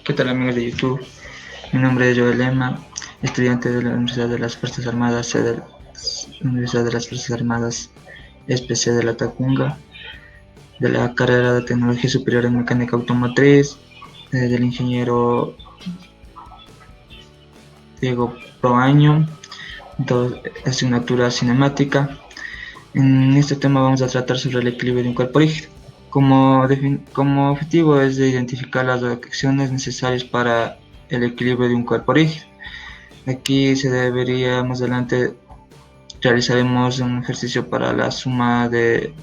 ¿Qué tal, amigos de YouTube? Mi nombre es Joel Lema, estudiante de la Universidad de las Fuerzas Armadas, sede de la Universidad de las Fuerzas Armadas, SPC de la Tacunga, de la carrera de Tecnología Superior en Mecánica Automotriz, del ingeniero Diego Proaño, asignatura cinemática. En este tema vamos a tratar sobre el equilibrio de un cuerpo rígido. Como objetivo es de identificar las acciones necesarias para el equilibrio de un cuerpo rígido. Aquí se debería, más adelante realizaremos un ejercicio para la sumatoria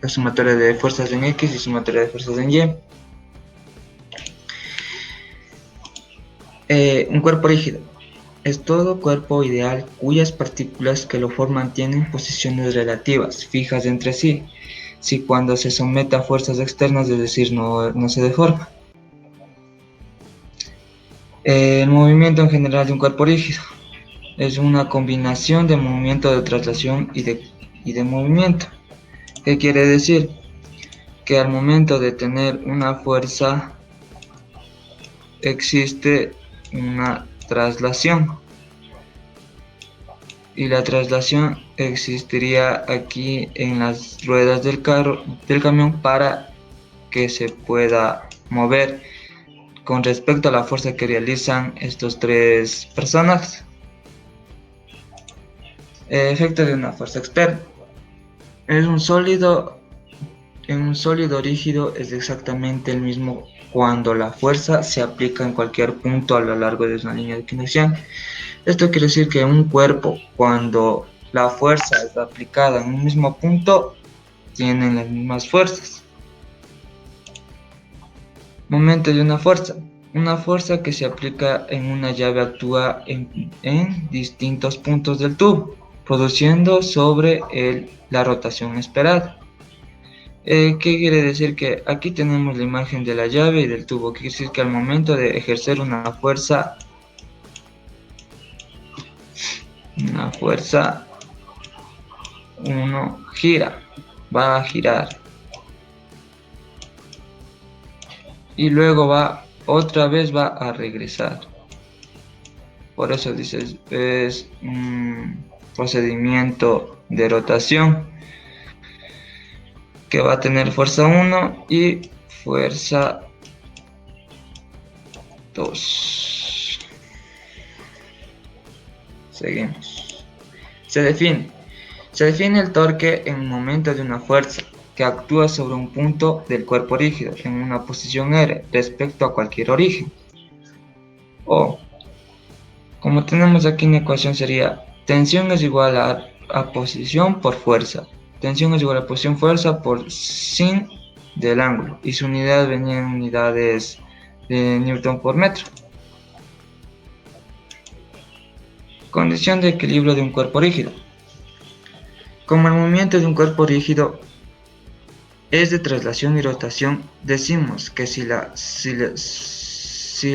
de fuerzas en X y sumatoria de fuerzas en Y. Un cuerpo rígido es todo cuerpo ideal cuyas partículas que lo forman tienen posiciones relativas, fijas entre sí, si cuando se somete a fuerzas externas, es decir, no se deforma. El movimiento en general de un cuerpo rígido es una combinación de movimiento de traslación y de movimiento. ¿Qué quiere decir? Que al momento de tener una fuerza existe una traslación, y la traslación existiría aquí en las ruedas del camión para que se pueda mover con respecto a la fuerza que realizan estos tres personas. Efecto de una fuerza externa. En un sólido rígido es exactamente el mismo cuando la fuerza se aplica en cualquier punto a lo largo de una línea de inclinación. Esto quiere decir que un cuerpo, cuando la fuerza es aplicada en un mismo punto, tienen las mismas fuerzas. Momento de una fuerza. Una fuerza que se aplica en una llave actúa en distintos puntos del tubo, produciendo sobre él la rotación esperada. ¿Qué quiere decir? Que aquí tenemos la imagen de la llave y del tubo. Quiere decir que al momento de ejercer una fuerza 1 gira, va a girar, y luego otra vez va a regresar. Por eso dices, es un procedimiento de rotación que va a tener fuerza 1 y fuerza 2. Seguimos. Se define el torque en el momento de una fuerza que actúa sobre un punto del cuerpo rígido en una posición R respecto a cualquier origen. O, como tenemos aquí en la ecuación, sería tensión es igual a posición por fuerza. Tensión es igual a posición fuerza por sin del ángulo, y su unidad venía en unidades de Newton por metro. Condición de equilibrio de un cuerpo rígido. Como el movimiento de un cuerpo rígido es de traslación y rotación, decimos que si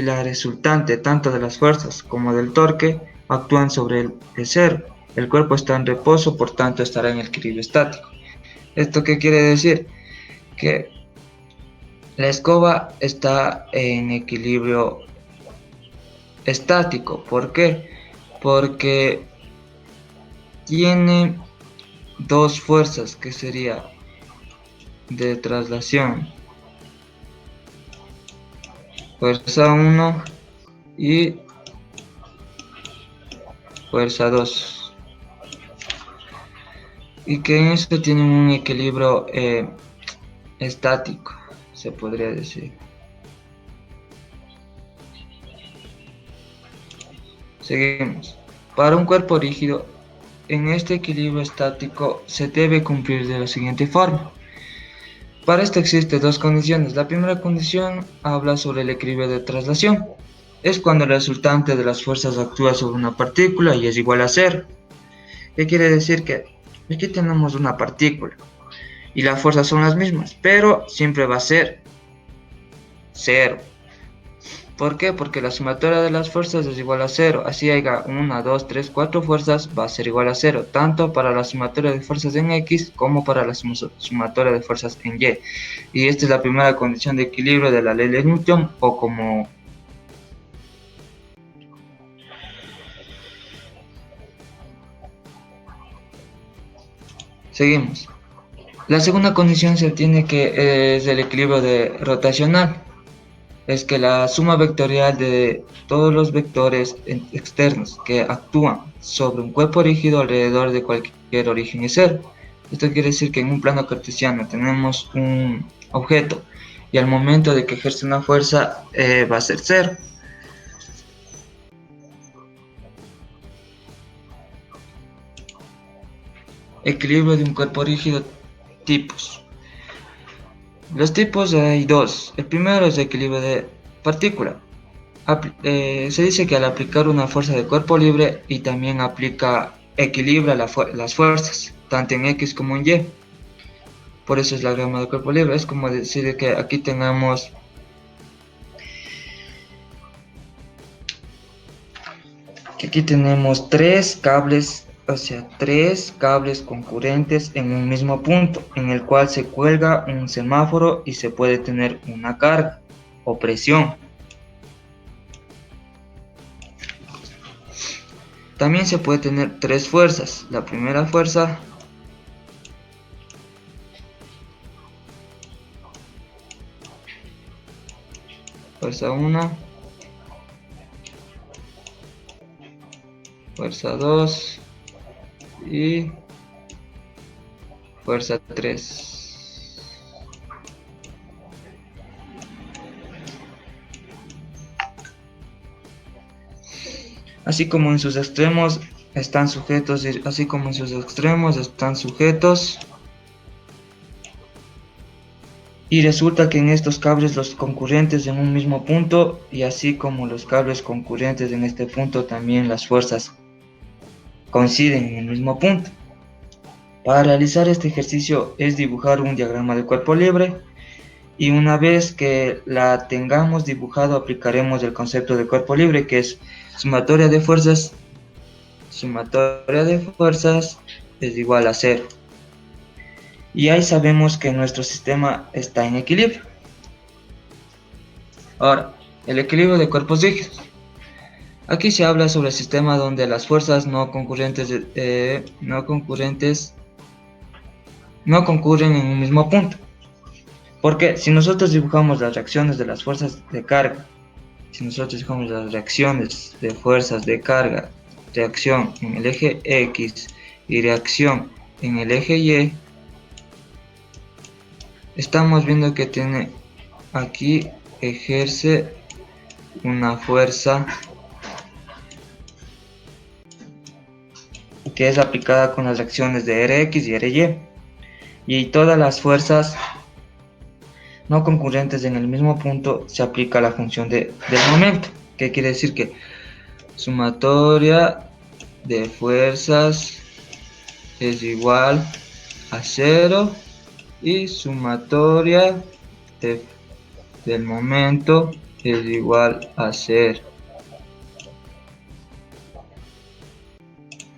la resultante tanto de las fuerzas como del torque actúan sobre el cero, el cuerpo está en reposo, por tanto estará en equilibrio estático. ¿Esto qué quiere decir? Que la escoba está en equilibrio estático. ¿Por qué? Porque tiene dos fuerzas, que sería de traslación, fuerza 1 y fuerza 2, y que en esto tienen un equilibrio estático, se podría decir. Seguimos. Para un cuerpo rígido, en este equilibrio estático se debe cumplir de la siguiente forma. Para esto existen dos condiciones. La primera condición habla sobre el equilibrio de traslación. Es cuando el resultante de las fuerzas actúa sobre una partícula y es igual a cero. ¿Qué quiere decir? Que aquí tenemos una partícula y las fuerzas son las mismas, pero siempre va a ser cero. ¿Por qué? Porque la sumatoria de las fuerzas es igual a 0. Así haya 1, 2, 3, 4 fuerzas, va a ser igual a 0. Tanto para la sumatoria de fuerzas en X como para la sumatoria de fuerzas en Y. Y esta es la primera condición de equilibrio de la ley de Newton, o como Seguimos. La segunda condición se obtiene que es el equilibrio rotacional. Es que la suma vectorial de todos los vectores externos que actúan sobre un cuerpo rígido alrededor de cualquier origen es cero. Esto quiere decir que en un plano cartesiano tenemos un objeto y al momento de que ejerce una fuerza va a ser cero. Equilibrio de un cuerpo rígido, tipos. Los tipos hay dos. El primero es el equilibrio de partícula. Se dice que al aplicar una fuerza de cuerpo libre y también equilibra las fuerzas, tanto en X como en Y. Por eso es la grama de cuerpo libre. Es como decir que aquí tenemos tres cables, o sea, tres cables concurrentes en un mismo punto, en el cual se cuelga un semáforo y se puede tener una carga o presión. También se puede tener tres fuerzas. La primera fuerza fuerza 1, fuerza 2 y fuerza 3. Así como en sus extremos están sujetos, y resulta que en estos cables los concurrentes en un mismo punto, y así como los cables concurrentes en este punto, también las fuerzas coinciden en el mismo punto. Para realizar este ejercicio es dibujar un diagrama de cuerpo libre, y una vez que la tengamos dibujado aplicaremos el concepto de cuerpo libre, que es sumatoria de fuerzas es igual a cero. Y ahí sabemos que nuestro sistema está en equilibrio. Ahora, el equilibrio de cuerpos rígidos. Aquí se habla sobre el sistema donde las fuerzas no concurren en un mismo punto. Porque si nosotros dibujamos las reacciones de las fuerzas de carga, reacción en el eje X y reacción en el eje Y, estamos viendo que aquí ejerce una fuerza que es aplicada con las reacciones de Rx y Ry, y todas las fuerzas no concurrentes en el mismo punto se aplica la función del momento, que quiere decir que sumatoria de fuerzas es igual a 0 y sumatoria del momento es igual a 0.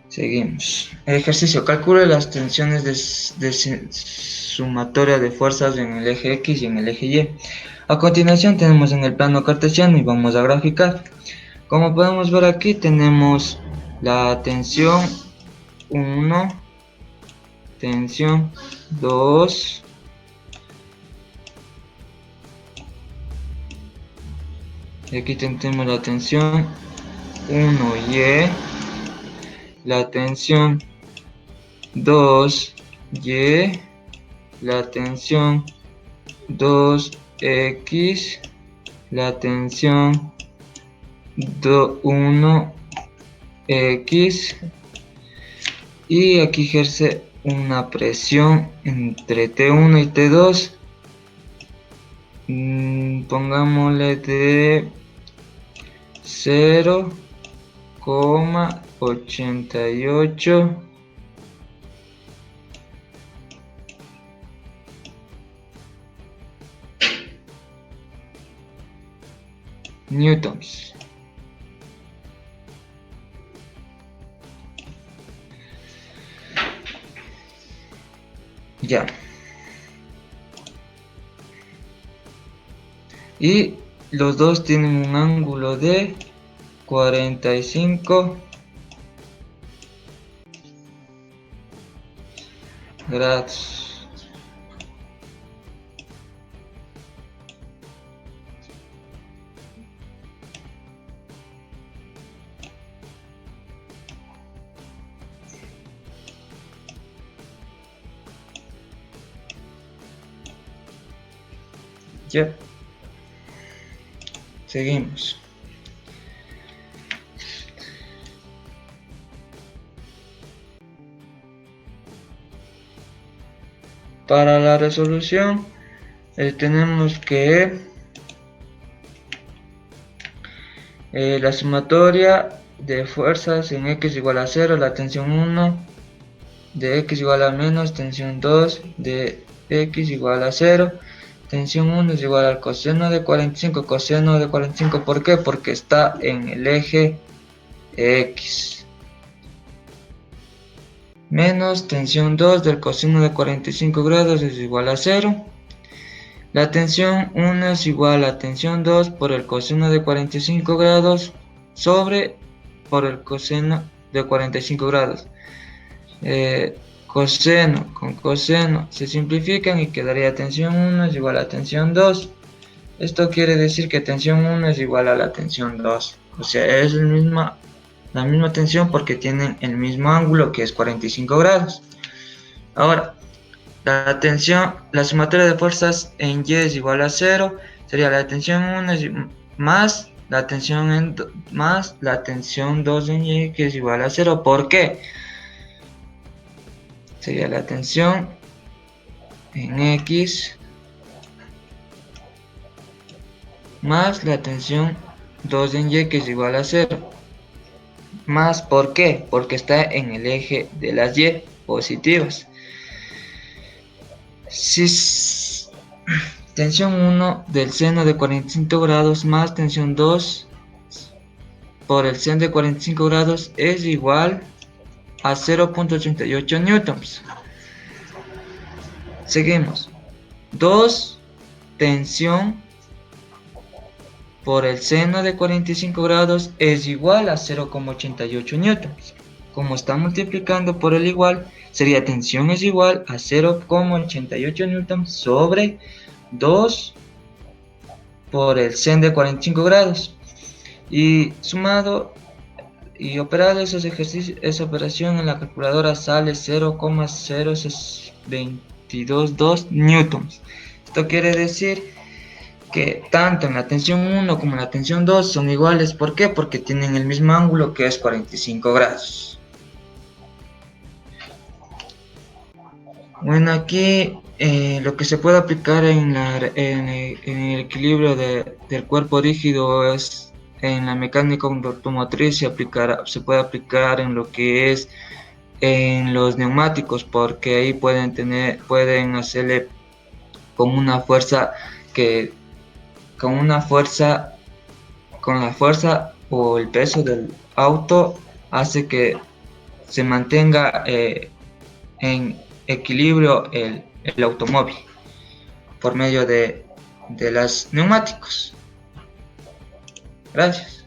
Seguimos. El ejercicio. Calcule las tensiones de sumatoria de fuerzas en el eje X y en el eje Y. A continuación tenemos en el plano cartesiano y vamos a graficar. Como podemos ver aquí tenemos la tensión 1, tensión 2, y aquí tenemos la tensión 1Y, la tensión 2Y, la tensión 2X, la tensión 1X, y aquí ejerce una presión entre T1 y T2, pongámosle de 0,88 newtons. Ya. Y los dos tienen un ángulo de 45. grados. Ya. Seguimos. Para la resolución tenemos que la sumatoria de fuerzas en x igual a 0, la tensión 1 de x igual a menos tensión 2 de x igual a 0. Tensión 1 es igual al coseno de 45. Coseno de 45, ¿por qué? Porque está en el eje X. Menos tensión 2 del coseno de 45 grados es igual a 0. La tensión 1 es igual a tensión 2 por el coseno de 45 grados sobre por el coseno de 45 grados. Coseno con coseno se simplifican y quedaría tensión 1 es igual a tensión 2. Esto quiere decir que tensión 1 es igual a la tensión 2. O sea, es la misma tensión porque tienen el mismo ángulo, que es 45 grados. Ahora, la sumatoria de fuerzas en Y es igual a 0. Sería la tensión 1 más la tensión más la tensión 2 en Y, que es igual a 0. ¿Por qué? Sería la tensión en X más la tensión 2 en Y, que es igual a 0. Más, ¿por qué? Porque está en el eje de las Y positivas. Si tensión 1 del seno de 45 grados más tensión 2 por el seno de 45 grados es igual a 0.88 newtons. Seguimos. 2 tensión por el seno de 45 grados es igual a 0,88 newtons. Como está multiplicando por el igual, sería tensión es igual a 0,88 newtons sobre 2 por el seno de 45 grados. Y sumado y operado esos ejercicios, esa operación en la calculadora sale 0,0222 newtons. Esto quiere decir que tanto en la tensión 1 como en la tensión 2 son iguales. ¿Por qué? Porque tienen el mismo ángulo, que es 45 grados. Bueno, aquí lo que se puede aplicar en el equilibrio del cuerpo rígido es en la mecánica automotriz. Se puede aplicar en lo que es en los neumáticos, porque ahí pueden hacerle con una fuerza con la fuerza o el peso del auto hace que se mantenga en equilibrio el automóvil por medio de los neumáticos. Gracias.